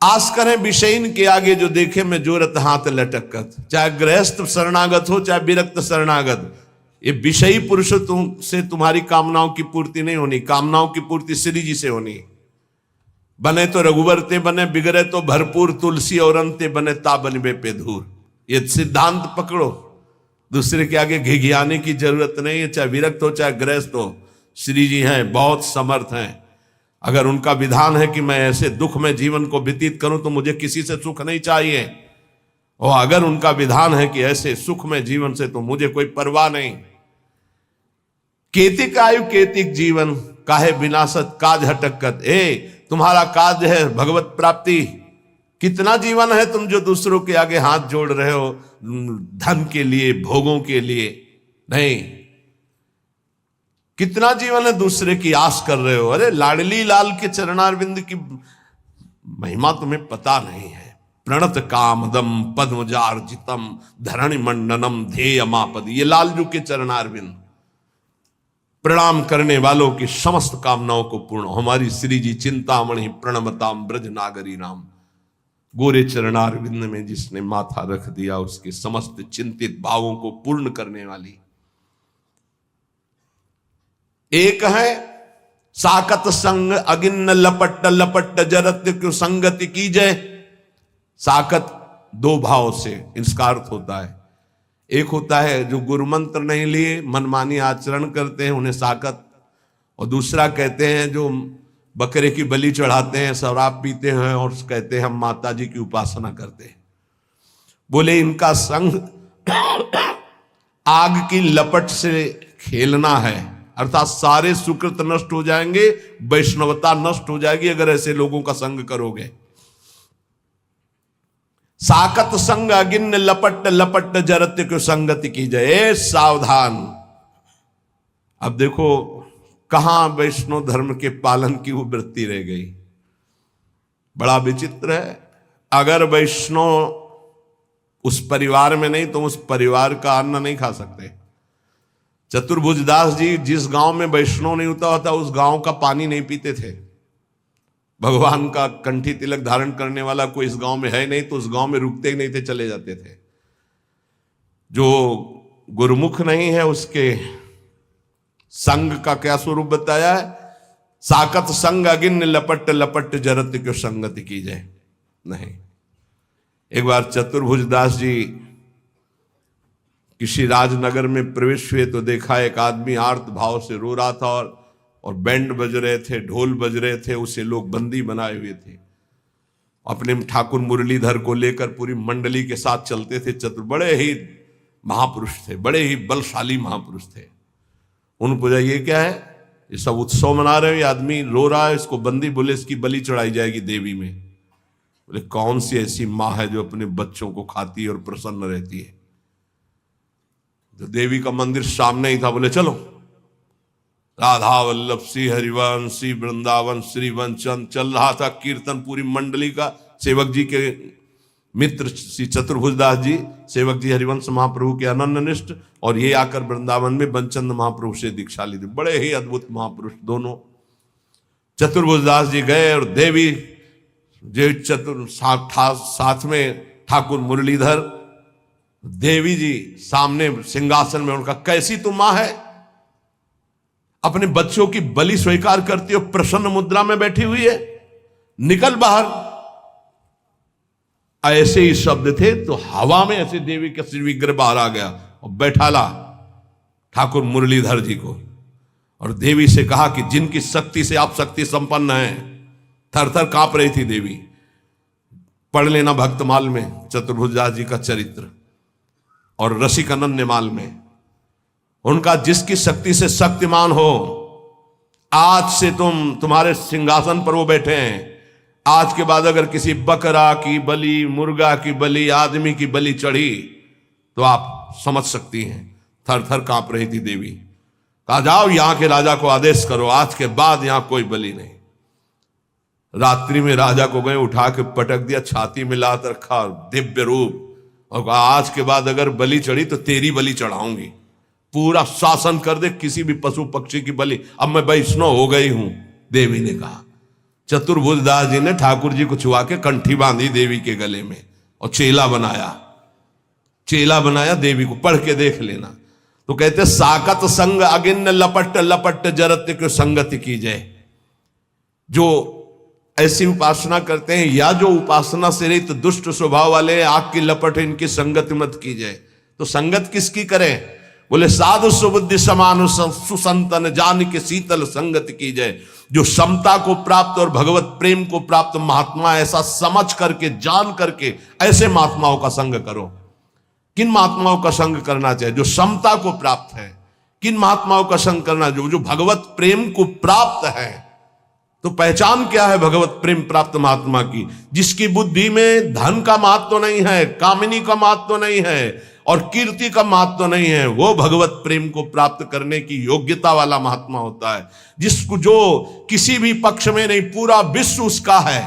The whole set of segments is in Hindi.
आस करें विषयीन के आगे जो देखे मैं जोरत हाथ लटकत। चाहे गृहस्थ शरणागत हो चाहे विरक्त शरणागत, ये विषयी पुरुष से तुम्हारी कामनाओं की पूर्ति नहीं होनी। कामनाओं की पूर्ति श्री जी से होनी। बने तो रघुवर ते बने, बिगड़े तो भरपूर तुलसी और अंते बने ता बनबे पे धूर। ये सिद्धांत पकड़ो, दूसरे के आगे घिघियाने की जरूरत नहीं है। चाहे विरक्त हो चाहे गृहस्थ हो, श्री जी हैं, बहुत समर्थ हैं। अगर उनका विधान है कि मैं ऐसे दुख में जीवन को व्यतीत करूं तो मुझे किसी से सुख नहीं चाहिए, और अगर उनका विधान है कि ऐसे सुख में जीवन से तो मुझे कोई परवाह नहीं। केतिक आयु केतिक जीवन, काहे विनाशत काज हटकत। तुम्हारा काज है भगवत प्राप्ति। कितना जीवन है तुम जो दूसरों के आगे हाथ जोड़ रहे हो धन के लिए, भोगों के लिए नहीं। कितना जीवन है दूसरे की आस कर रहे हो। अरे लाडली लाल के चरणारविंद की महिमा तुम्हें पता नहीं है। प्रणत कामदम पद्मजार्जितम धरणि मंडनम ध्येयमापद। ये लालजू के चरणारविंद, प्रणाम करने वालों की समस्त कामनाओं को पूर्ण। हमारी श्री जी चिंतामणि प्रणमताम ब्रज नागरी नाम। गोरे चरणारविंद में जिसने माथा रख दिया उसके समस्त चिंतित भावों को पूर्ण करने वाली। एक है साकत संग अगिन्न लपट लपट जरत क्यों संगति की जय। साकत दो भाव से इसका अर्थ होता है। एक होता है जो गुरु मंत्र नहीं लिए मनमानी आचरण करते हैं उन्हें साकत, और दूसरा कहते हैं जो बकरे की बलि चढ़ाते हैं, शराब पीते हैं और कहते हैं हम माता जी की उपासना करते हैं। बोले इनका संग आग की लपट से खेलना है, अर्थात सारे सुकृत नष्ट हो जाएंगे, वैष्णवता नष्ट हो जाएगी अगर ऐसे लोगों का संग करोगे। साकत संग अगिन्न लपट लपट जरत को संगति की जय। सावधान। अब देखो कहां वैष्णव धर्म के पालन की वो वृत्ति रह गई। बड़ा विचित्र है। अगर वैष्णव उस परिवार में नहीं तो उस परिवार का अन्न नहीं खा सकते। चतुर्भुजदास जी जिस गांव में वैष्णव नहीं होता होता उस गांव का पानी नहीं पीते थे। भगवान का कंठी तिलक धारण करने वाला कोई इस गांव में है नहीं तो उस गांव में रुकते ही नहीं थे, चले जाते थे। जो गुरुमुख नहीं है उसके संग का क्या स्वरूप बताया है। साकत संग अगिन्न लपट लपट जरत क्यों संगति की जाए। नहीं, एक बार चतुर्भुजदास जी किसी राजनगर में प्रवेश हुए तो देखा एक आदमी आर्त भाव से रो रहा था और बैंड बज रहे थे, ढोल बज रहे थे, उसे लोग बंदी बनाए हुए थे। अपने ठाकुर मुरलीधर को लेकर पूरी मंडली के साथ चलते थे। बड़े ही महापुरुष थे, बड़े ही बलशाली महापुरुष थे। उन पूछा ये क्या है, ये सब उत्सव मना रहे हैं, ये आदमी रो रहा है, इसको बंदी। बोले इसकी बलि चढ़ाई जाएगी देवी में। बोले कौन सी ऐसी माँ है जो अपने बच्चों को खाती है और प्रसन्न रहती है। तो देवी का मंदिर सामने ही था। बोले चलो। राधा वल्लभ श्री हरिवंश श्री वृंदावन श्री वंचन चल रहा था कीर्तन। पूरी मंडली का सेवक जी के मित्र श्री चतुर्भुजदास जी, सेवक जी हरिवंश महाप्रभु के अनन्य निष्ठ, और ये आकर वृंदावन में बंचंद महाप्रभु से दीक्षा ली थी। बड़े ही अद्भुत महापुरुष दोनों। चतुर्भुजदास जी गए और देवी जो साथ में ठाकुर मुरलीधर, देवी जी सामने सिंहासन में। उनका कैसी तुम मां है, अपने बच्चों की बलि स्वीकार करती हो, प्रसन्न मुद्रा में बैठी हुई है, निकल बाहर। ऐसे ही शब्द थे तो हवा में ऐसे देवी का श्री विग्रह बाहर आ गया और बैठा ला ठाकुर मुरलीधर जी को। और देवी से कहा कि जिनकी शक्ति से आप शक्ति संपन्न हैं। थर थर कांप रही थी देवी। पढ़ लेना भक्तमाल में चतुर्भुजदास जी का चरित्र, और रसिक अनन्यमाल में। उनका जिसकी शक्ति से शक्तिमान हो, आज से तुम्हारे सिंहासन पर वो बैठे हैं। आज के बाद अगर किसी बकरा की बलि, मुर्गा की बलि, आदमी की बलि चढ़ी तो आप समझ सकती हैं। थर थर कांप रही थी देवी। कहा जाओ यहां के राजा को आदेश करो, आज के बाद यहां कोई बलि नहीं। रात्रि में राजा को गए, उठा के पटक दिया, छाती में लात रखा, दिव्य रूप, और कहा आज के बाद अगर बलि चढ़ी तो तेरी बलि चढ़ाऊंगी। पूरा शासन कर दे, किसी भी पशु पक्षी की बलि। अब मैं वैष्णव हो गई हूं, देवी ने कहा। चतुर्भुजदास जी ने ठाकुर जी को छुआ के कंठी बांधी देवी के गले में और चेला बनाया देवी को। पढ़ के देख लेना। तो कहते साकत संग अगिन्न लपट लपट जरत को संगति की जाए। जो ऐसी उपासना करते हैं या जो उपासना से रहित दुष्ट स्वभाव वाले, आग की लपट इनकी संगति मत की जाए। तो संगत किसकी करें? बोले साधु सुबुद्धि समान सुसंतन जान के शीतल संगति की जाए। जो समता को प्राप्त और भगवत प्रेम को प्राप्त महात्मा, ऐसा समझ करके जान करके ऐसे महात्माओं का संग करो। किन महात्माओं का संग करना चाहिए? जो समता को प्राप्त है। किन महात्माओं का संग करना? जो भगवत प्रेम को प्राप्त है। तो पहचान क्या है भगवत प्रेम प्राप्त महात्मा की? जिसकी बुद्धि में धन का महत्व नहीं है, कामिनी का महत्व नहीं है और कीर्ति का महत्व नहीं है, वो भगवत प्रेम को प्राप्त करने की योग्यता वाला महात्मा होता है। जिसको जो किसी भी पक्ष में नहीं, पूरा विश्व उसका है।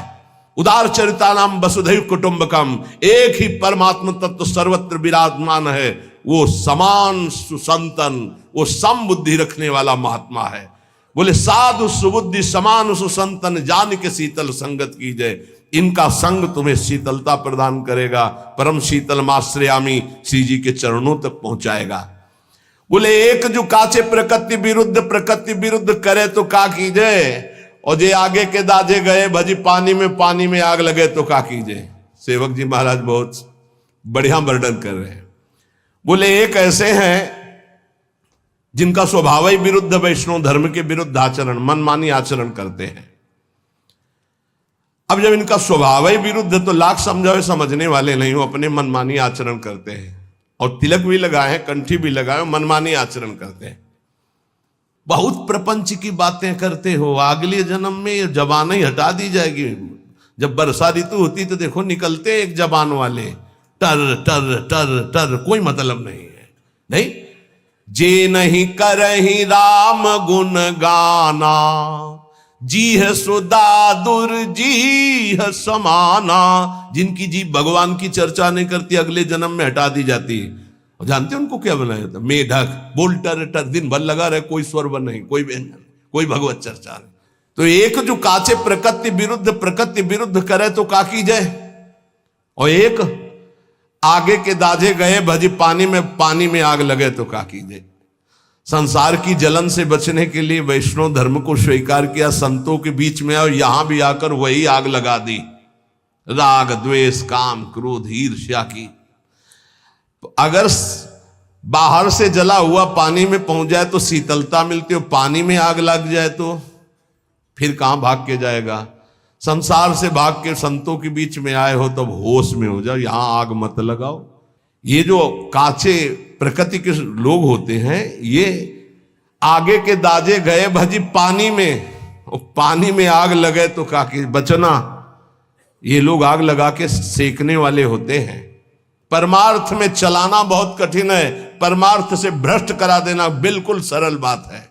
उदार चरितानाम वसुधैव कुटुंबकम, एक ही परमात्मा तत्व सर्वत्र विराजमान है। वो समान सुसंतन, वो सम बुद्धि रखने वाला महात्मा है। बोले साधु सुबुद्धि समान सुसंतन जान के शीतल संगत की जाए। इनका संग तुम्हें शीतलता प्रदान करेगा, परम शीतल माश्रयामी श्री जी के चरणों तक पहुंचाएगा। बोले एक जो काचे प्रकृति विरुद्ध करे तो का कीजिए, और जे आगे के दाजे गए भजी पानी में आग लगे तो का कीजिए। सेवक जी महाराज बहुत बढ़िया वर्णन कर रहे हैं। बोले एक ऐसे हैं जिनका स्वभाव ही विरुद्ध, वैष्णव धर्म के विरुद्ध आचरण, मनमानी आचरण करते हैं। अब जब इनका स्वभाव ही विरुद्ध, तो लाख समझावे समझने वाले नहीं हो, अपने मनमानी आचरण करते हैं। और तिलक भी लगाए हैं, कंठी भी लगाए, मनमानी आचरण करते हैं। बहुत प्रपंच की बातें करते हो। अगले जन्म में जबान ही हटा दी जाएगी। जब वर्षा ऋतु होती तो देखो निकलते एक जबान वाले, टर टर टर टर, कोई मतलब नहीं है। नहीं, जे नहीं करही राम गुण गाना, जी है सुदादुर जी है समाना। जिनकी जी भगवान की चर्चा नहीं करती, अगले जन्म में हटा दी जाती है। और जानते हैं उनको क्या बनाया जाता? मेढक, बोल टर टर, दिन भर लगा रहे, कोई स्वर नहीं, कोई व्यंजन, कोई भगवत चर्चा नहीं। तो एक जो काचे प्रकृति विरुद्ध करे तो का की जाए, और एक आगे के दाजे गए भजी पानी में आग लगे तो का कीजिए। संसार की जलन से बचने के लिए वैष्णव धर्म को स्वीकार किया, संतों के बीच में और यहां भी आकर वही आग लगा दी, राग द्वेष काम क्रोध ईर्ष्या की। अगर बाहर से जला हुआ पानी में पहुंच जाए तो शीतलता मिलती है, पानी में आग लग जाए तो फिर कहां भाग के जाएगा। संसार से भाग के संतों के बीच में आए हो तब होश में हो जाओ, यहां आग मत लगाओ। ये जो काचे प्रकृति के लोग होते हैं, ये आगे के दाजे गए भजी पानी में आग लगे तो काकी बचना। ये लोग आग लगा के सेकने वाले होते हैं। परमार्थ में चलाना बहुत कठिन है, परमार्थ से भ्रष्ट करा देना बिल्कुल सरल बात है।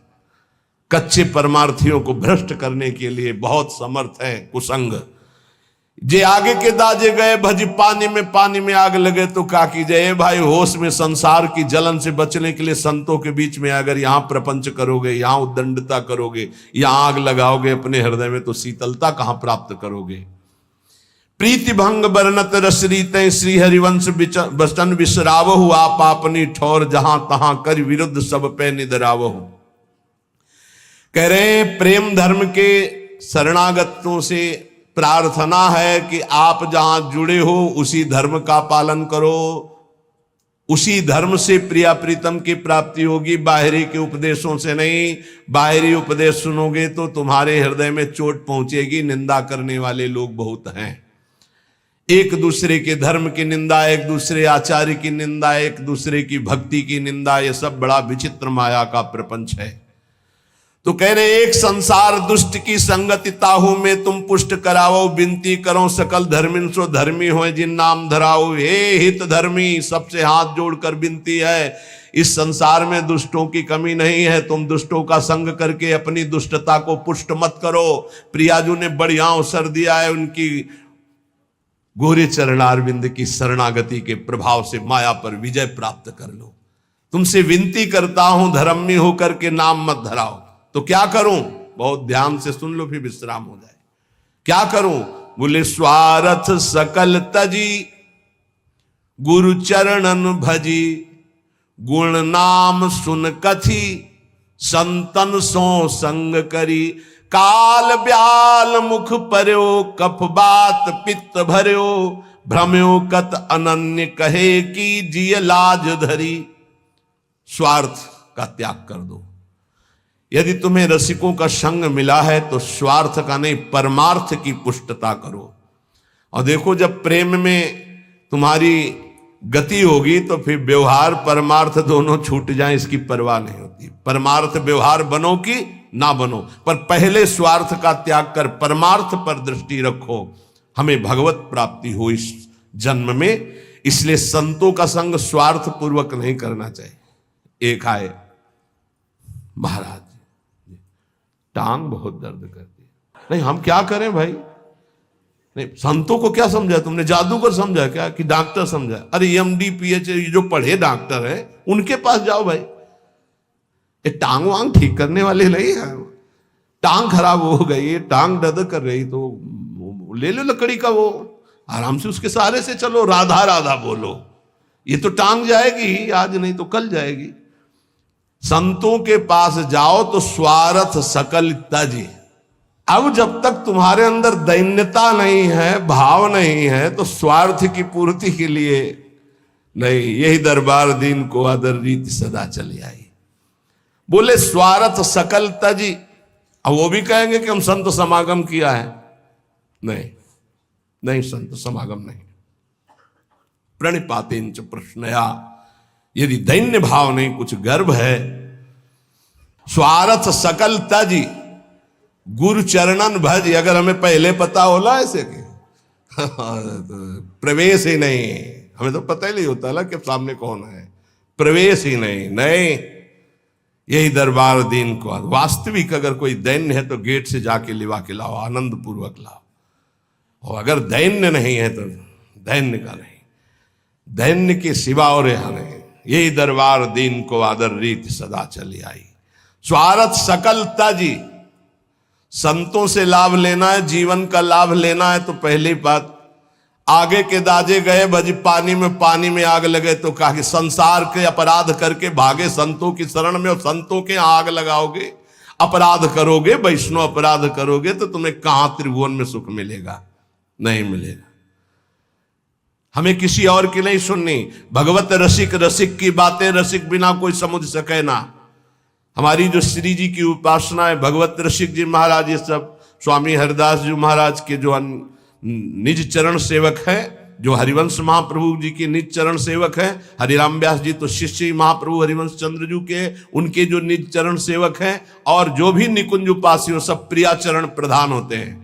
कच्चे परमार्थियों को भ्रष्ट करने के लिए बहुत समर्थ है कुसंग। जे आगे के दाजे गए भजी पानी में आग लगे तो का कीजिए। भाई होश में संसार की जलन से बचने के लिए संतों के बीच में अगर यहां प्रपंच करोगे, यहां उद्दंडता करोगे, यहां आग लगाओगे अपने हृदय में, तो शीतलता कहां प्राप्त करोगे। प्रीति भंग बरनत रसरीत श्री हरिवंश बचन विसरावहु, आप अपनी ठौर जहां तहां कर विरुद्ध सब पे निधरावहु। कह रहे प्रेम धर्म के शरणागतों से प्रार्थना है कि आप जहां जुड़े हो उसी धर्म का पालन करो, उसी धर्म से प्रिया प्रीतम की प्राप्ति होगी, बाहरी के उपदेशों से नहीं। बाहरी उपदेश सुनोगे तो तुम्हारे हृदय में चोट पहुंचेगी। निंदा करने वाले लोग बहुत हैं, एक दूसरे के धर्म की निंदा, एक दूसरे आचार्य की निंदा, एक दूसरे की भक्ति की निंदा, ये सब बड़ा विचित्र माया का प्रपंच है। तो कह रहे एक संसार दुष्ट की संगति ताहू में तुम पुष्ट कराओ, विनती करो सकल धर्मिन सो धर्मी हो जिन नाम धराओ। हे हित धर्मी, सबसे हाथ जोड़कर विनती है, इस संसार में दुष्टों की कमी नहीं है। तुम दुष्टों का संग करके अपनी दुष्टता को पुष्ट मत करो। प्रियाजू ने बढ़िया अवसर दिया है, उनकी गोरे चरणारविंद की शरणागति के प्रभाव से माया पर विजय प्राप्त कर लो। तुमसे विनती करता हूं धर्मी होकर के नाम मत धराओ। तो क्या करूं? बहुत ध्यान से सुन लो, फिर विश्राम हो जाए। क्या करूं? बोले स्वार्थ सकल तजी, गुरु चरणन भजी, गुण नाम सुन कथी, संतन सो संग करी। काल ब्याल मुख पर्यो, कफ बात पित्त भर्यो, भ्रम्यो कत अनन्य कहे की जिय लाज धरी। स्वार्थ का त्याग कर दो। यदि तुम्हें रसिकों का संग मिला है तो स्वार्थ का नहीं, परमार्थ की पुष्टता करो। और देखो, जब प्रेम में तुम्हारी गति होगी तो फिर व्यवहार परमार्थ दोनों छूट जाएं, इसकी परवाह नहीं होती। परमार्थ व्यवहार बनो कि ना बनो, पर पहले स्वार्थ का त्याग कर परमार्थ पर दृष्टि रखो। हमें भगवत प्राप्ति हो इस जन्म में, इसलिए संतों का संग स्वार्थ पूर्वक नहीं करना चाहिए। एक आए महाराज, टांग बहुत दर्द करती है। नहीं, हम क्या करें भाई? नहीं, संतों को क्या समझा तुमने? जादूगर समझा क्या कि डॉक्टर समझा? अरे एमडी पीएचडी जो पढ़े डॉक्टर है उनके पास जाओ भाई। ये टांग वांग ठीक करने वाले नहीं है। टांग खराब हो गई, टांग दर्द कर रही तो ले लो लकड़ी का, वो आराम से उसके सहारे से चलो, राधा राधा बोलो। ये तो टांग जाएगी आज, नहीं तो कल जाएगी। संतों के पास जाओ तो स्वार्थ सकल तजी। अब जब तक तुम्हारे अंदर दैन्यता नहीं है, भाव नहीं है, तो स्वार्थ की पूर्ति के लिए नहीं, यही दरबार दीन को आदर रीति सदा चली आई। बोले स्वार्थ सकल तजी। अब वो भी कहेंगे कि हम संत समागम किया है। नहीं नहीं, संत समागम नहीं। प्रणिपातेंच प्रश्नया, यदि दैन्य भाव नहीं, कुछ गर्व है। स्वार्थ सकल तजी, गुरु चरणन भज। अगर हमें पहले पता होला ऐसे कि प्रवेश ही नहीं, हमें तो पता ही नहीं होता ना कि सामने कौन है, प्रवेश ही नहीं। नहीं, यही दरबार दीन को वास्तविक अगर कोई दैन्य है तो गेट से जाके लिवा के लाओ, आनंद पूर्वक लाओ। और अगर दैन्य नहीं है तो दैन्य का नहीं, दैन्य के सिवा और यहां नहीं। यही दरबार दीन को आदर रीति सदा चली आई। स्वार्थ सकल तजी, संतों से लाभ लेना है, जीवन का लाभ लेना है तो पहली बात, आगे के दाजे गए भज पानी में आग लगे, तो कहा कि संसार के अपराध करके भागे संतों की शरण में, और संतों के आग लगाओगे, अपराध करोगे, वैष्णव अपराध करोगे, तो तुम्हें कहां त्रिभुवन में सुख मिलेगा? नहीं मिलेगा। हमें किसी और की नहीं सुननी। भगवत रसिक, रसिक की बातें रसिक बिना कोई समझ सके ना। हमारी जो श्री जी की उपासना है, भगवत रसिक जी महाराज, ये सब स्वामी हरिदास जी महाराज के जो निज चरण सेवक हैं, जो हरिवंश महाप्रभु जी के निज चरण सेवक हैं। हरिराम व्यास जी तो शिष्य महाप्रभु हरिवंश चंद्र जी के, उनके जो निज चरण सेवक हैं, और जो भी निकुंज उपासी हो, सब प्रिया चरण प्रधान होते हैं।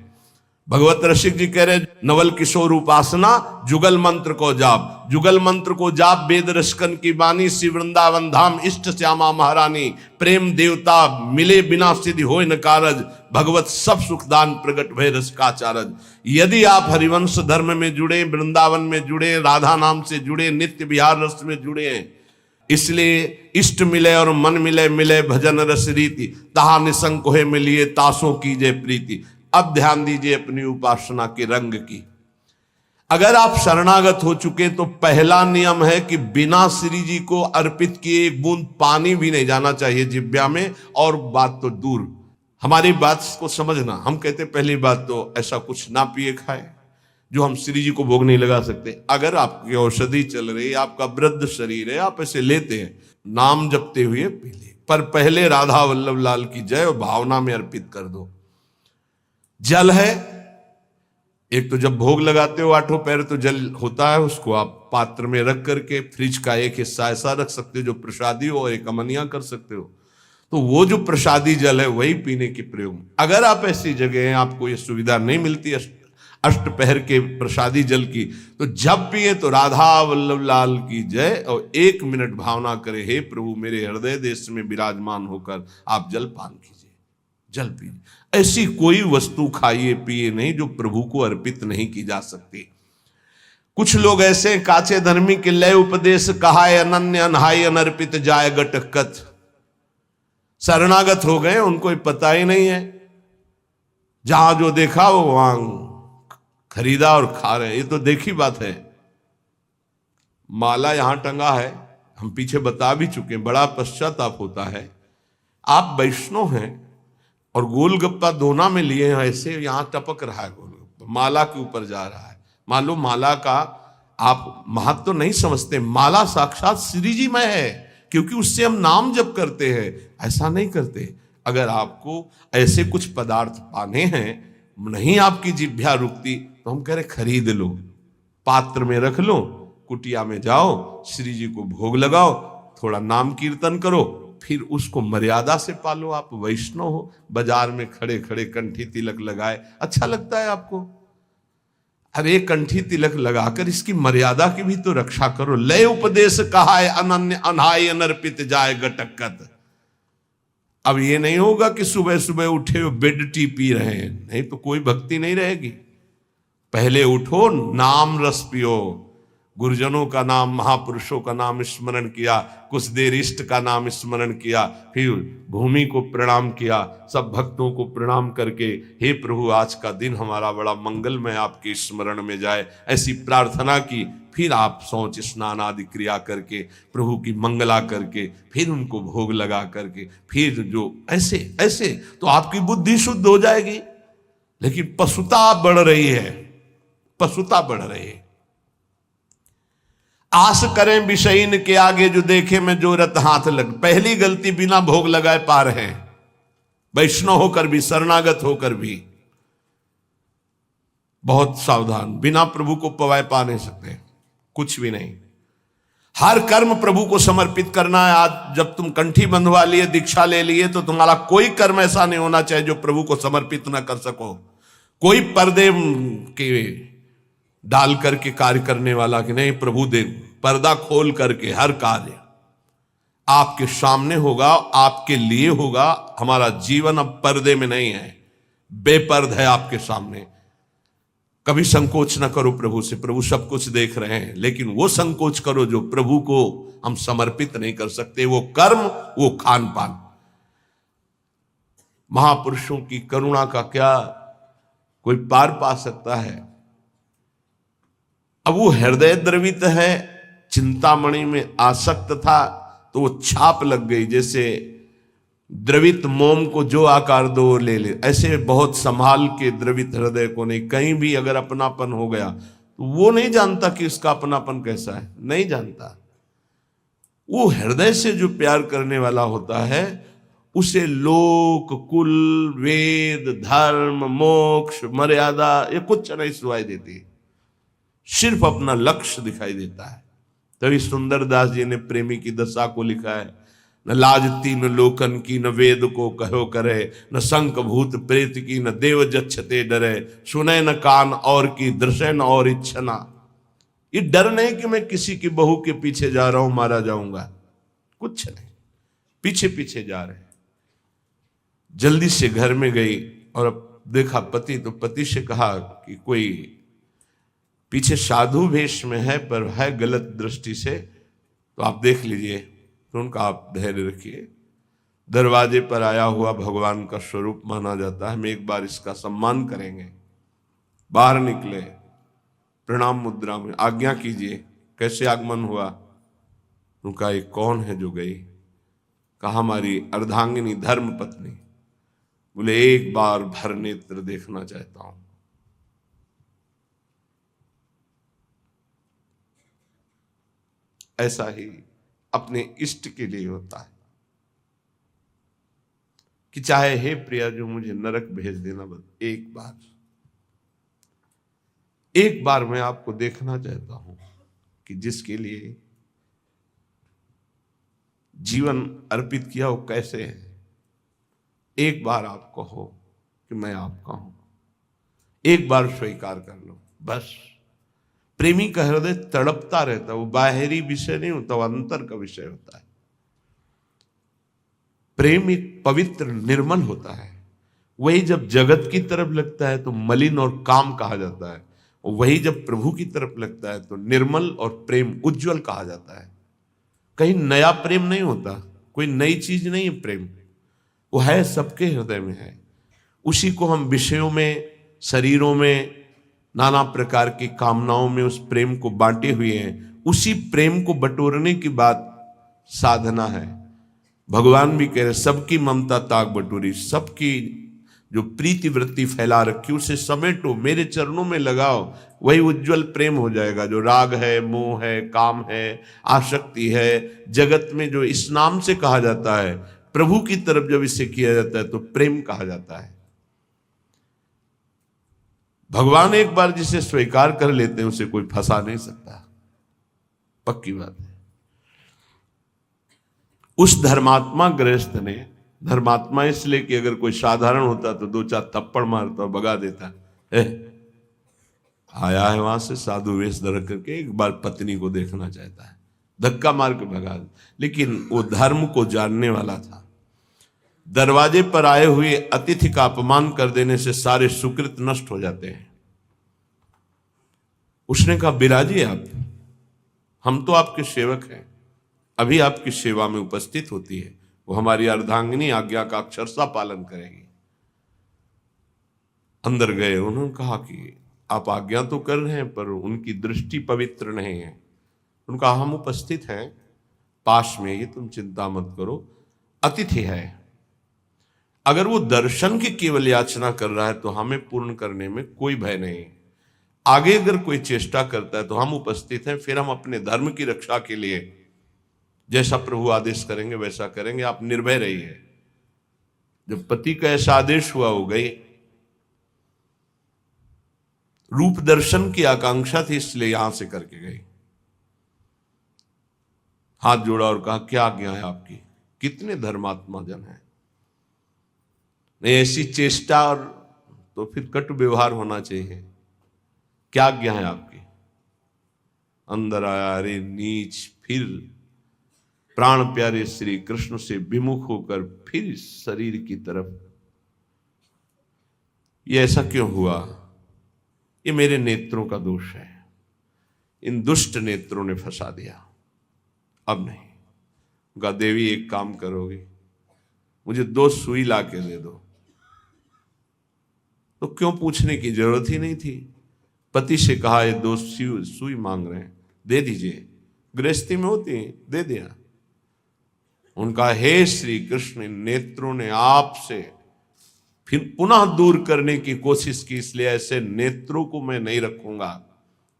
भगवत रसिक जी कह रहे, नवल किशोर उपासना जुगल मंत्र को जाप, जुगल मंत्र को जाप, वेद रसकन की बानी, श्री वृंदावन धाम इष्ट श्यामा महारानी, प्रेम देवता मिले बिना सिद्धि होय न कारज, भगवत सब सुखदान प्रगट भय रस का चारज। यदि आप हरिवंश धर्म में जुड़े, वृंदावन में जुड़े, राधा नाम से जुड़े, नित्य विहार रस में जुड़े हैं, इसलिए इष्ट मिले और मन मिले, मिले भजन रस रीति, तहा निसंक होए मिलिए, तासों कीजिए प्रीति। अब ध्यान दीजिए अपनी उपासना के रंग की। अगर आप शरणागत हो चुके तो पहला नियम है कि बिना श्री जी को अर्पित किए एक बूंद पानी भी नहीं जाना चाहिए जिब्या में। और बात तो दूर, हमारी बात को समझना, हम कहते पहली बात तो ऐसा कुछ ना पिए खाए जो हम श्री जी को भोग नहीं लगा सकते। अगर आपकी औषधि चल रही है, आपका वृद्ध शरीर है, आप ऐसे लेते हैं, नाम जपते हुए पी ले, पर पहले राधा वल्लभ लाल की जय और भावना में अर्पित कर दो। जल है, एक तो जब भोग लगाते हो आठों पैर तो जल होता है, उसको आप पात्र में रख करके फ्रिज का एक हिस्सा ऐसा रख सकते हो जो प्रसादी हो, और एक अमनिया कर सकते हो, तो वो जो प्रसादी जल है वही पीने की प्रयोग। अगर आप ऐसी जगह हैं, आपको ये सुविधा नहीं मिलती अष्टपहर के प्रसादी जल की, तो जब पिए तो राधा वल्लभ लाल की जय, और 1 मिनट भावना करें, हे प्रभु मेरे हृदय देश में विराजमान होकर आप जल पान कीजिए, जल पीजिए। ऐसी कोई वस्तु खाइए पिए नहीं जो प्रभु को अर्पित नहीं की जा सकती। कुछ लोग ऐसे काचे धर्मी के लय उपदेश कहाय, अनन्य अनहाय अनर्पित जाय गटकत, शरणागत हो गए, उनको पता ही नहीं है। जहां जो देखा वो वहां खरीदा और खा रहे हैं। ये तो देखी बात है। माला यहां टंगा है, हम पीछे बता भी चुके, बड़ा पश्चाताप होता है। आप वैष्णव हैं और गोलगप्पा दोना में लिए हैं, ऐसे यहां टपक रहा है गोलगप्पा, माला के ऊपर जा रहा है। मान लो माला का आप महत्व तो नहीं समझते, माला साक्षात श्री जी में है, क्योंकि उससे हम नाम जप करते हैं, ऐसा नहीं करते। अगर आपको ऐसे कुछ पदार्थ पाने हैं, नहीं आपकी जिह्वा रुकती, तो हम कह रहे खरीद लो, पात्र में रख लो, कुटिया में जाओ, श्री जी को भोग लगाओ, थोड़ा नाम कीर्तन करो, फिर उसको मर्यादा से पालो। आप वैष्णव हो, बाजार में खड़े खड़े कंठी तिलक लगाए, अच्छा लगता है आपको? अरे कंठी तिलक लगाकर इसकी मर्यादा की भी तो रक्षा करो। लय उपदेश कहा है अनन्य अनाय अनर्पित जाए गटकत। अब ये नहीं होगा कि सुबह सुबह उठे हो बेड टी पी रहे हैं, नहीं तो कोई भक्ति नहीं रहेगी। पहले उठो, नाम रस पियो, गुरुजनों का नाम, महापुरुषों का नाम स्मरण किया, कुछ देर इष्ट का नाम स्मरण किया, फिर भूमि को प्रणाम किया, सब भक्तों को प्रणाम करके, हे प्रभु आज का दिन हमारा बड़ा मंगलमय आपके स्मरण में जाए, ऐसी प्रार्थना की। फिर आप शौच स्नान आदि क्रिया करके, प्रभु की मंगला करके, फिर उनको भोग लगा करके, फिर जो ऐसे ऐसे तो आपकी बुद्धि शुद्ध हो जाएगी। लेकिन पशुता बढ़ रही है, पशुता बढ़ रही है। आस करें विषयीन के आगे जो देखे में जो रत हाथ लग। पहली गलती बिना भोग लगाए पा रहे हैं, वैष्णव होकर भी, शरणागत होकर भी। बहुत सावधान, बिना प्रभु को पवाए पा नहीं सकते, कुछ भी नहीं। हर कर्म प्रभु को समर्पित करना है। आज जब तुम कंठी बंधवा लिए, दीक्षा ले लिए, तो तुम्हारा कोई कर्म ऐसा नहीं होना चाहिए जो प्रभु को समर्पित ना कर सको। कोई पर्दे के डाल करके कार्य करने वाला कि नहीं, प्रभु दे, पर्दा खोल करके हर कार्य आपके सामने होगा, आपके लिए होगा। हमारा जीवन अब पर्दे में नहीं है, बेपर्द है आपके सामने। कभी संकोच ना करो प्रभु से, प्रभु सब कुछ देख रहे हैं, लेकिन वो संकोच करो जो प्रभु को हम समर्पित नहीं कर सकते, वो कर्म, वो खान पान। महापुरुषों की करुणा का क्या कोई पार पा सकता है? अब वो हृदय द्रवित है, चिंतामणि में आसक्त था तो वो छाप लग गई, जैसे द्रवित मोम को जो आकार दो ले ले, ऐसे बहुत संभाल के द्रवित हृदय को नहीं। कहीं भी अगर अपनापन हो गया तो वो नहीं जानता कि इसका अपनापन कैसा है, नहीं जानता। वो हृदय से जो प्यार करने वाला होता है, उसे लोक कुल वेद धर्म मोक्ष मर्यादा ये कुछ नहीं सुनाई देती, सिर्फ अपना लक्ष्य दिखाई देता है। तभी सुंदरदास जी ने प्रेमी की दशा को लिखा है, न लाज तीन लोकन की, न वेद को कहो करे, न शंख भूत प्रेत की, न देव जच्छते डरे, सुने न कान और की, दृश्य न और इच्छना। ये डर नहीं कि मैं किसी की बहू के पीछे जा रहा हूं, मारा जाऊंगा, कुछ नहीं, पीछे पीछे जा रहे। जल्दी से घर में गई और अब देखा पति, तो पति से कहा कि कोई पीछे साधु वेश में है पर है गलत दृष्टि से, तो आप देख लीजिए। तो उनका आप धैर्य रखिए, दरवाजे पर आया हुआ भगवान का स्वरूप माना जाता है, हम एक बार इसका सम्मान करेंगे। बाहर निकले, प्रणाम मुद्रा में, आज्ञा कीजिए, कैसे आगमन हुआ? उनका एक कौन है जो गई? कहा हमारी अर्धांगिनी धर्म पत्नी। बोले एक बार भर नेत्र देखना चाहता हूं। ऐसा ही अपने इष्ट के लिए होता है कि चाहे हे प्रिया जो मुझे नरक भेज देना, बस एक बार मैं आपको देखना चाहता हूं कि जिसके लिए जीवन अर्पित किया वो कैसे है। एक बार आप कहो कि मैं आपका हूं, एक बार स्वीकार कर लो, बस। प्रेमी का हृदय तड़पता रहता है, वो बाहरी विषय नहीं होता, वो अंतर का विषय होता है। प्रेम एक पवित्र निर्मल होता है। वही जब जगत की तरफ लगता है तो मलिन और काम कहा जाता है, और वही जब प्रभु की तरफ लगता है तो निर्मल और प्रेम उज्जवल कहा जाता है। कहीं नया प्रेम नहीं होता, कोई नई चीज नहीं है प्रेम, वो है सबके हृदय में है। उसी को हम विषयों में, शरीरों में, नाना प्रकार की कामनाओं में उस प्रेम को बांटे हुए हैं। उसी प्रेम को बटोरने की बात साधना है। भगवान भी कह रहे सबकी ममता ताक बटोरी, सबकी जो प्रीति वृत्ति फैला रखी उसे समेटो, मेरे चरणों में लगाओ, वही उज्जवल प्रेम हो जाएगा। जो राग है, मोह है, काम है, आसक्ति है, जगत में जो इस नाम से कहा जाता है, प्रभु की तरफ जब इसे किया जाता है तो प्रेम कहा जाता है। भगवान एक बार जिसे स्वीकार कर लेते हैं उसे कोई फंसा नहीं सकता, पक्की बात है। उस धर्मात्मा गृहस्थ ने, धर्मात्मा इसलिए कि अगर कोई साधारण होता तो 2-4 थप्पड़ मारता और भगा देता, आया है वहां से साधु वेश धर करके, एक बार पत्नी को देखना चाहता है, धक्का मार के भगा दे। लेकिन वो धर्म को जानने वाला था। दरवाजे पर आए हुए अतिथि का अपमान कर देने से सारे सुकृत नष्ट हो जाते हैं। उसने कहा बिराजिए आप, हम तो आपके सेवक हैं, अभी आपकी सेवा में उपस्थित होती है। वो हमारी अर्धांगिनी आज्ञा का अक्षरशः पालन करेगी। अंदर गए, उन्होंने कहा कि आप आज्ञा तो कर रहे हैं पर उनकी दृष्टि पवित्र नहीं है। उनका हम उपस्थित हैं पास में ही, तुम चिंता मत करो, अतिथि है। अगर वो दर्शन की केवल याचना कर रहा है तो हमें पूर्ण करने में कोई भय नहीं। आगे अगर कोई चेष्टा करता है तो हम उपस्थित हैं, फिर हम अपने धर्म की रक्षा के लिए जैसा प्रभु आदेश करेंगे वैसा करेंगे, आप निर्भय रहिए। जब पति का ऐसा आदेश हुआ, हो गई। रूप दर्शन की आकांक्षा थी इसलिए यहां से करके गई। हाथ जोड़ा और कहा क्या आज्ञा है आपकी। कितने धर्मात्मा जन हैं, नहीं ऐसी चेष्टा और तो फिर कटु व्यवहार होना चाहिए। क्या आज्ञा है आपकी। अंदर आया, अरे नीच, फिर प्राण प्यारे श्री कृष्ण से विमुख होकर फिर शरीर की तरफ। ये ऐसा क्यों हुआ। ये मेरे नेत्रों का दोष है, इन दुष्ट नेत्रों ने फंसा दिया। अब नहीं। उनका देवी एक काम करोगे, मुझे 2 सुई ला के दे दो। तो क्यों पूछने की जरूरत ही नहीं थी। पति से कहा ये 2 सुई मांग रहे हैं, दे दीजिए। गृहस्थी में होती है, दे दिया। उनका हे श्री कृष्ण, नेत्रों ने आपसे फिर पुनः दूर करने की कोशिश की, इसलिए ऐसे नेत्रों को मैं नहीं रखूंगा।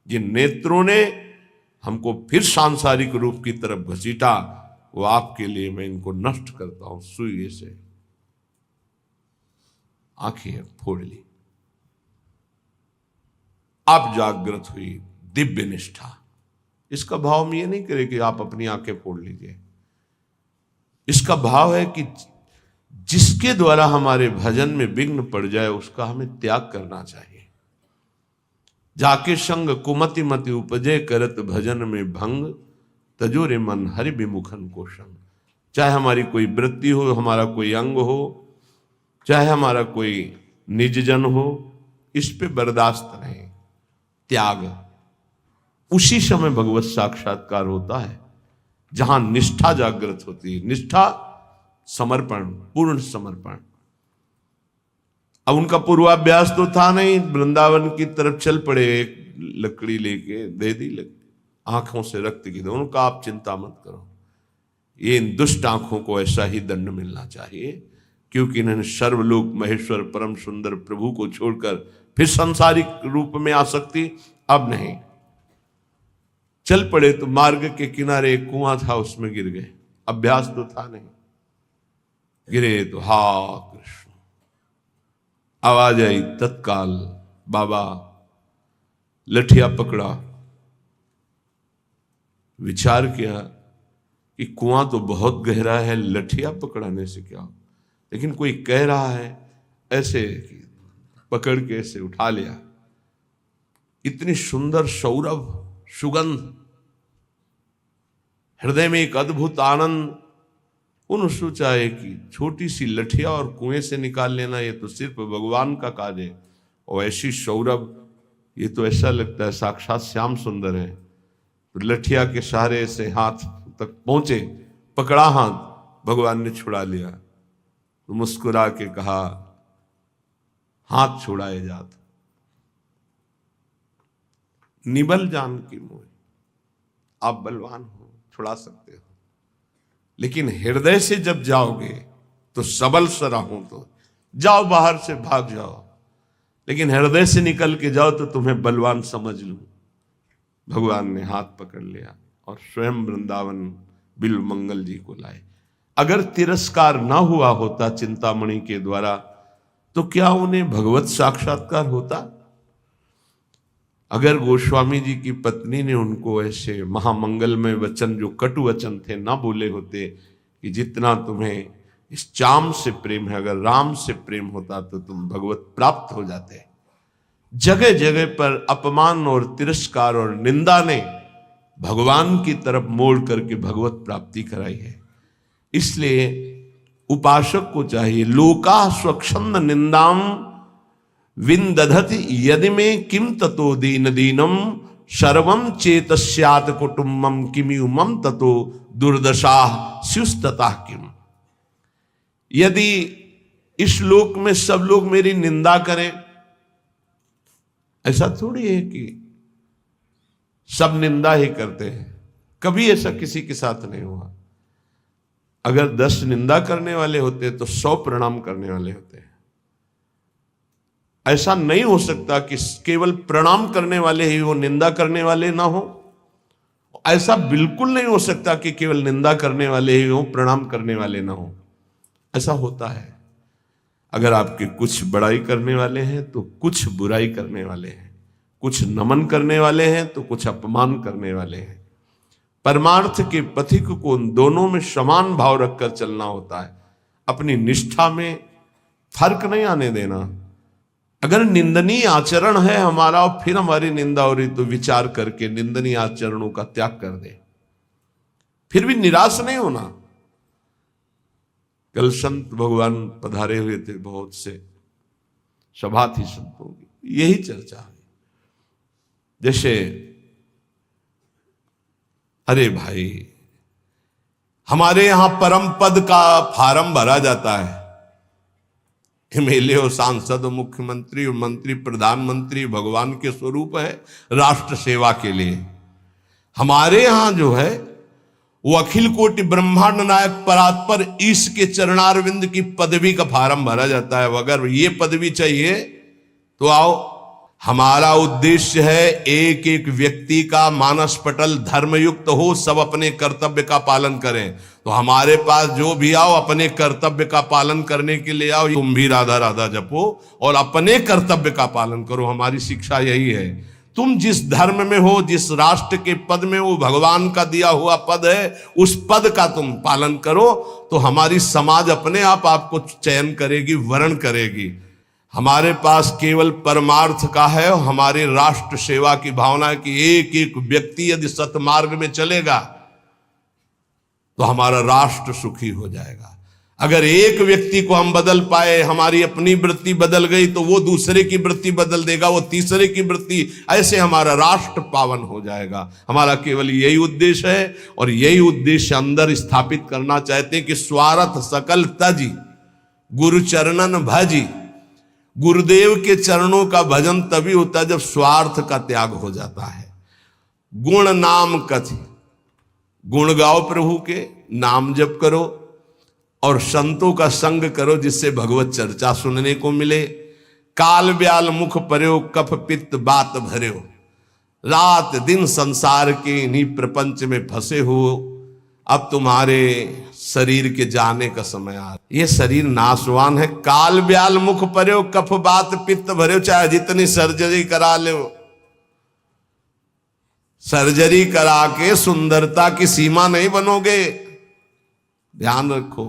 जिन नेत्रों ने हमको फिर सांसारिक रूप की तरफ घसीटा, वो आपके लिए मैं इनको नष्ट करता हूं सुई से। आंखें फोड़ ली। आप जागृत हुई, दिव्य निष्ठा। इसका भाव हम ये नहीं करें कि आप अपनी आंखें फोड़ लीजिए। इसका भाव है कि जिसके द्वारा हमारे भजन में विघ्न पड़ जाए उसका हमें त्याग करना चाहिए। जाके संग कुमति मति उपजे, करत भजन में भंग, तजोरे मन हरि विमुखन को संग। चाहे हमारी कोई वृत्ति हो, हमारा कोई अंग हो, चाहे हमारा कोई निज जन हो, इस पे बर्दाश्त नहीं, त्याग। उसी समय भगवत साक्षात्कार होता है जहां निष्ठा जागृत होती है। निष्ठा, समर्पण, पूर्ण समर्पण। अब उनका पूर्वाभ्यास तो था नहीं, वृंदावन की तरफ चल पड़े, एक लकड़ी लेके दे दी, आंखों से रक्त की दो। उनका आप चिंता मत करो, ये इन दुष्ट आंखों को ऐसा ही दंड मिलना चाहिए, क्योंकि इन्होंने सर्वलोक महेश्वर परम सुंदर प्रभु को छोड़कर फिर सांसारिक रूप में आसक्ति अब नहीं। चल पड़े तो मार्ग के किनारे एक कुआं था, उसमें गिर गए। अभ्यास तो था नहीं, गिरे तो हा कृष्ण आवाज आई। तत्काल बाबा लठिया पकड़ा, विचार किया कि कुआं तो बहुत गहरा है, लठिया पकड़ाने से क्या हो। लेकिन कोई कह रहा है, ऐसे पकड़ के ऐसे उठा लिया। इतनी सुंदर सौरभ सुगंध, हृदय में एक अद्भुत आनंद। उन्होंने सोचा है कि छोटी सी लठिया और कुएं से निकाल लेना ये तो सिर्फ भगवान का कार्य है, और ऐसी सौरभ, ये तो ऐसा लगता है साक्षात श्याम सुंदर है। तो लठिया के सहारे से हाथ तक पहुंचे, पकड़ा हाथ, भगवान ने छुड़ा लिया। तो मुस्कुरा के कहा हाथ छुड़ाए जात। निबल जान की मोह, आप बलवान हो, छुड़ा सकते हो, लेकिन हृदय से जब जाओगे तो सबल सराहूं तो जाओ, बाहर से भाग जाओ, लेकिन हृदय से निकल के जाओ तो तुम्हें बलवान समझ लूं। भगवान ने हाथ पकड़ लिया और स्वयं वृंदावन बिल्व मंगल जी को लाए। अगर तिरस्कार ना हुआ होता चिंतामणि के द्वारा तो क्या उन्हें भगवत साक्षात्कार होता? अगर गोस्वामी जी की पत्नी ने उनको ऐसे महामंगलमय वचन, जो कटु वचन थे, ना बोले होते कि जितना तुम्हें इस चाम से प्रेम है, अगर राम से प्रेम होता तो तुम भगवत प्राप्त हो जाते। जगह जगह पर अपमान और तिरस्कार और निंदा ने भगवान की तरफ मोड़ करके भगवत प्राप्ति कराई है। इसलिए उपासक को चाहिए, लोका स्वच्छंद निंदाम विंदधति यदि में किम ततो दीन दीनम सर्वम चेतस्यात कुटुंबम किमु मम ततो दुर्दशा स्युस्तता किम। यदि इस लोक में सब लोग मेरी निंदा करें, ऐसा थोड़ी है कि सब निंदा ही करते हैं, कभी ऐसा किसी के साथ नहीं हुआ। अगर 10 निंदा करने वाले होते तो 100 प्रणाम करने वाले होते हैं। ऐसा नहीं हो सकता कि केवल प्रणाम करने वाले ही वो निंदा करने वाले ना हो। ऐसा बिल्कुल नहीं हो सकता कि केवल निंदा करने वाले ही हो, प्रणाम करने वाले ना हो। ऐसा होता है। अगर आपके कुछ बड़ाई करने वाले हैं तो कुछ बुराई करने वाले हैं, कुछ नमन करने वाले हैं तो कुछ अपमान करने वाले हैं। परमार्थ के पथिक को उन दोनों में समान भाव रखकर चलना होता है। अपनी निष्ठा में फर्क नहीं आने देना। अगर निंदनीय आचरण है हमारा और फिर हमारी निंदा हो रही तो विचार करके निंदनीय आचरणों का त्याग कर दे, फिर भी निराश नहीं होना। कल संत भगवान पधारे हुए थे, बहुत से सभा थी संतों की, यही चर्चा है। जैसे अरे भाई, हमारे यहां परम पद का फार्म भरा जाता है, एमएलए और सांसद और मुख्यमंत्री और मंत्री, प्रधानमंत्री भगवान के स्वरूप है राष्ट्र सेवा के लिए। हमारे यहां जो है वो अखिल कोटि ब्रह्मांड नायक परात्पर ईश के चरणारविंद की पदवी का फार्म भरा जाता है। अगर ये पदवी चाहिए तो आओ। हमारा उद्देश्य है एक एक व्यक्ति का मानस पटल धर्मयुक्त हो, सब अपने कर्तव्य का पालन करें। तो हमारे पास जो भी आओ अपने कर्तव्य का पालन करने के लिए आओ। तुम भी राधा राधा जपो और अपने कर्तव्य का पालन करो। हमारी शिक्षा यही है। तुम जिस धर्म में हो, जिस राष्ट्र के पद में, वो भगवान का दिया हुआ पद है, उस पद का तुम पालन करो तो हमारी समाज अपने आप आपको चयन करेगी, वर्ण करेगी। हमारे पास केवल परमार्थ का है और हमारे राष्ट्र सेवा की भावना की एक एक व्यक्ति यदि सतमार्ग में चलेगा तो हमारा राष्ट्र सुखी हो जाएगा। अगर एक व्यक्ति को हम बदल पाए, हमारी अपनी वृत्ति बदल गई तो वो दूसरे की वृत्ति बदल देगा, वो तीसरे की वृत्ति, ऐसे हमारा राष्ट्र पावन हो जाएगा। हमारा केवल यही उद्देश्य है और यही उद्देश्य अंदर स्थापित करना चाहते हैं कि स्वार्थ सकल तजी गुरु चरणन भजी। गुरुदेव के चरणों का भजन तभी होता है जब स्वार्थ का त्याग हो जाता है। गुण नाम कथि, गुण गाओ प्रभु के, नाम जप करो और संतों का संग करो जिससे भगवत चर्चा सुनने को मिले। काल ब्याल मुख पर्यो, कफ पित्त बात भर्यो। रात दिन संसार के इन्हीं प्रपंच में फंसे हो। अब तुम्हारे शरीर के जाने का समय आ, ये शरीर नाशवान है। काल ब्याल मुख पर्यो, कफ बात पित्त भर्यो। चाहे जितनी सर्जरी करा लो, सर्जरी करा के सुंदरता की सीमा नहीं बनोगे। ध्यान रखो,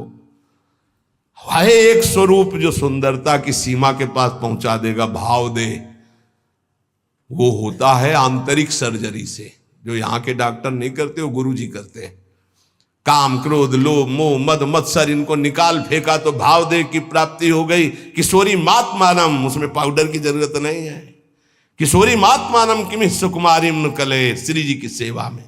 है एक स्वरूप जो सुंदरता की सीमा के पास पहुंचा देगा, भाव दे। वो होता है आंतरिक सर्जरी से, जो यहां के डॉक्टर नहीं करते, वो गुरु जी करते हैं। काम क्रोध लोभ मोह मद मत्सर इनको निकाल फेंका तो भाव दे की प्राप्ति हो गई। किशोरी मात मानम, उसमें पाउडर की जरूरत नहीं है। किशोरी मात मानम किमि सुकुमारी कले, श्री जी की सेवा में।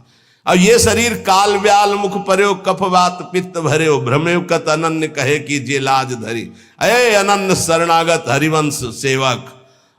अब ये शरीर काल व्याल मुख पर्यो, कफ बात पित्त भर्यो, भ्रमेव कत अनन्य कहे कि जे लाज धरी। अये अनन्य शरणागत हरिवंश सेवक,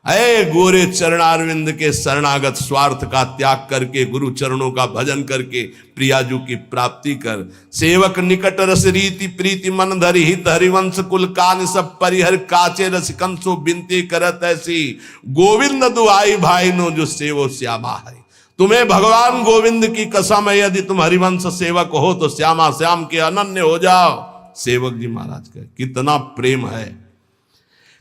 अये गोरे चरणारविंद के शरणागत, स्वार्थ का त्याग करके गुरु चरणों का भजन करके प्रियाजू की प्राप्ति कर। सेवक निकट रस रीति प्रीति मन धरि हित, हरिवंश कुल कान सब परिहर, काचे रसिकंसो बिनती करत ऐसी, गोविंद दुआई भाई नो जो सेवो श्यामा है। तुम्हें भगवान गोविंद की कसम है, यदि तुम हरिवंश सेवक हो तो श्यामा श्याम के अनन्य हो जाओ। सेवक जी महाराज का कितना प्रेम है।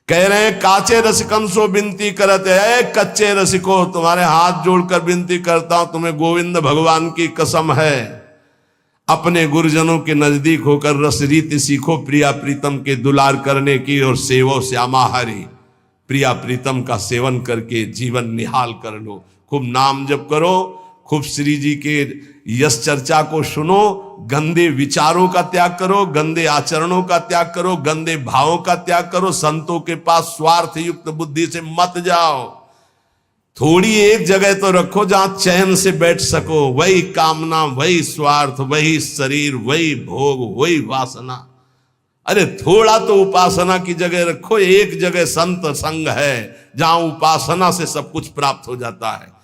कह रहे हैं काचे रसिकंसो बिनती करते है, कच्चे रसिको तुम्हारे हाथ जोड़कर बिनती करता हूं, तुम्हें गोविंद भगवान की कसम है, अपने गुरुजनों के नजदीक होकर रस रीति सीखो, प्रिया प्रीतम के दुलार करने की, और सेवो श्यामा हरि, प्रिया प्रीतम का सेवन करके जीवन निहाल कर लो। खूब नाम जप करो, खूब श्री जी के यश चर्चा को सुनो, गंदे विचारों का त्याग करो, गंदे आचरणों का त्याग करो, गंदे भावों का त्याग करो। संतों के पास स्वार्थ युक्त बुद्धि से मत जाओ। थोड़ी एक जगह तो रखो जहां चैन से बैठ सको। वही कामना, वही स्वार्थ, वही शरीर, वही भोग, वही वासना। अरे थोड़ा तो उपासना की जगह रखो। एक जगह संत संग है जहां उपासना से सब कुछ प्राप्त हो जाता है।